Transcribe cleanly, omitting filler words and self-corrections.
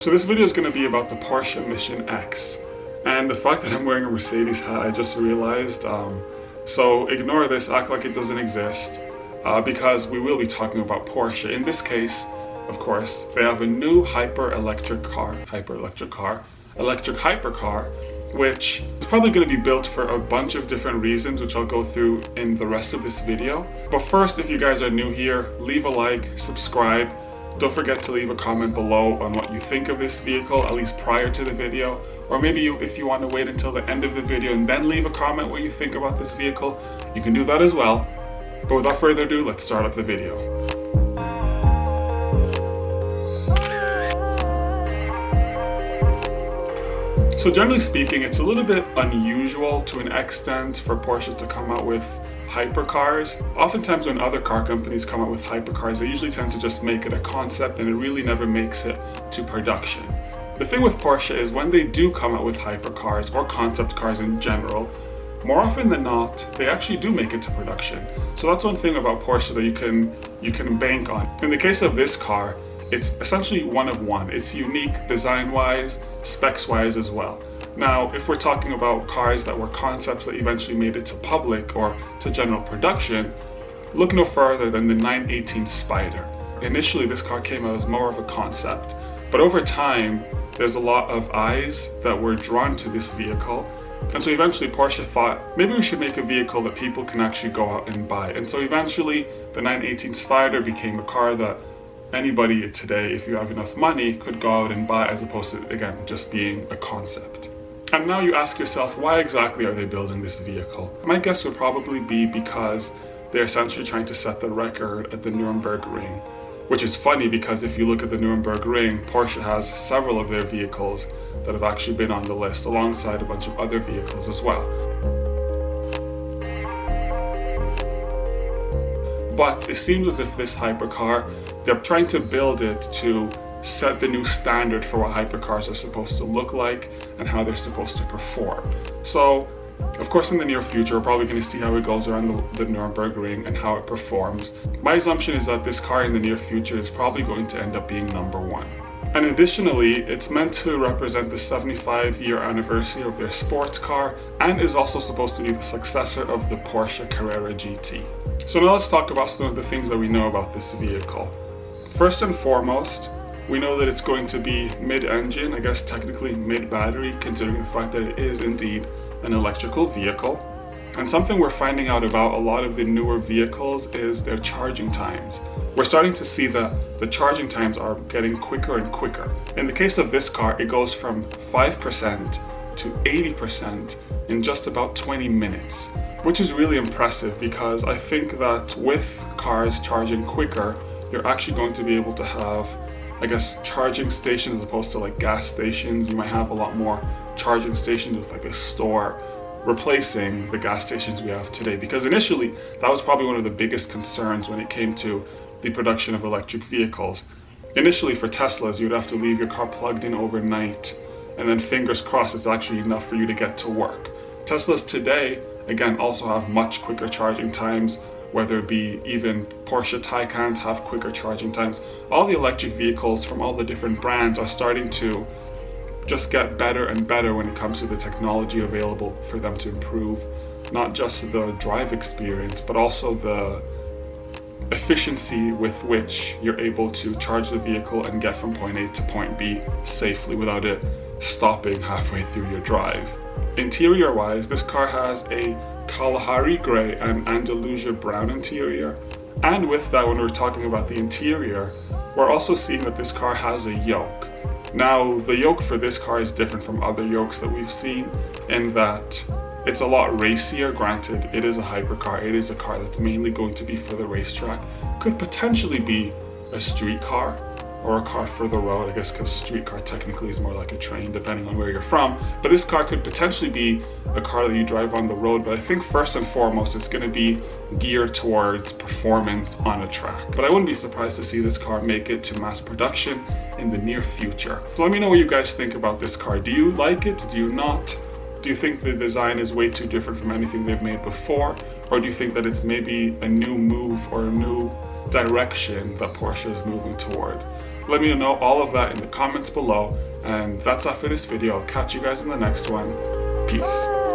So this video is going to be about the Porsche Mission X, and the fact that I'm wearing a Mercedes hat, I just realized, so ignore this, act like it doesn't exist, because we will be talking about Porsche. In this case, of course, they have a new electric hypercar, which is probably going to be built for a bunch of different reasons, which I'll go through in the rest of this video. But first, if you guys are new here, leave a like, subscribe. Don't forget to leave a comment below on what you think of this vehicle, at least prior to the video. Or maybe if you want to wait until the end of the video and then leave a comment what you think about this vehicle, you can do that as well. But without further ado, let's start up the video. So generally speaking, it's a little bit unusual to an extent for Porsche to come out with hypercars. Oftentimes when other car companies come out with hypercars, they usually tend to just make it a concept and it really never makes it to production. The thing with Porsche is when they do come out with hypercars or concept cars in general, more often than not, they actually do make it to production. So that's one thing about Porsche that you can bank on. In the case of this car, it's essentially one of one. It's unique design-wise, specs-wise as well. Now, if we're talking about cars that were concepts that eventually made it to public or to general production, look no further than the 918 Spider. Initially, this car came out as more of a concept, but over time, there's a lot of eyes that were drawn to this vehicle. And so eventually Porsche thought, maybe we should make a vehicle that people can actually go out and buy. And so eventually, the 918 Spider became a car that anybody today, if you have enough money, could go out and buy, as opposed to, again, just being a concept. And now you ask yourself, why exactly are they building this vehicle? My guess would probably be because they're essentially trying to set the record at the Nürburgring Ring, which is funny because if you look at the Nürburgring Ring, Porsche has several of their vehicles that have actually been on the list alongside a bunch of other vehicles as well. But it seems as if this hypercar, they're trying to build it to set the new standard for what hypercars are supposed to look like and how they're supposed to perform. So, of course, in the near future, we're probably going to see how it goes around the Nürburgring and how it performs. My assumption is that this car in the near future is probably going to end up being #1. And additionally, it's meant to represent the 75-year anniversary of their sports car and is also supposed to be the successor of the Porsche Carrera GT. So now let's talk about some of the things that we know about this vehicle. First and foremost, we know that it's going to be mid-engine, I guess technically mid-battery, considering the fact that it is indeed an electrical vehicle. And something we're finding out about a lot of the newer vehicles is their charging times. We're starting to see that the charging times are getting quicker and quicker. In the case of this car, it goes from 5% to 80% in just about 20 minutes, which is really impressive because I think that with cars charging quicker, you're actually going to be able to have, I guess, charging stations as opposed to like gas stations. You might have a lot more charging stations with like a store replacing the gas stations we have today, because initially that was probably one of the biggest concerns when it came to the production of electric vehicles. Initially for Teslas, you'd have to leave your car plugged in overnight and then fingers crossed it's actually enough for you to get to work. Teslas today, again, also have much quicker charging times, whether it be even Porsche Taycans have quicker charging times. All the electric vehicles from all the different brands are starting to just get better and better when it comes to the technology available for them to improve not just the drive experience, but also the efficiency with which you're able to charge the vehicle and get from point A to point B safely without it stopping halfway through your drive. Interior wise, this car has a Kalahari Grey and Andalusia Brown interior. And with that, when we're talking about the interior, we're also seeing that this car has a yoke. Now, the yoke for this car is different from other yokes that we've seen in that it's a lot racier. Granted, it is a hypercar. It is a car that's mainly going to be for the racetrack. Could potentially be a street car or a car for the road, I guess, because street car technically is more like a train depending on where you're from. But this car could potentially be a car that you drive on the road. But I think first and foremost, it's going to be geared towards performance on a track. But I wouldn't be surprised to see this car make it to mass production in the near future. So let me know what you guys think about this car. Do you like it? Do you not? Do you think the design is way too different from anything they've made before? Or do you think that it's maybe a new move or a new direction that Porsche is moving toward? Let me know all of that in the comments below. And that's all for this video. I'll catch you guys in the next one. Peace.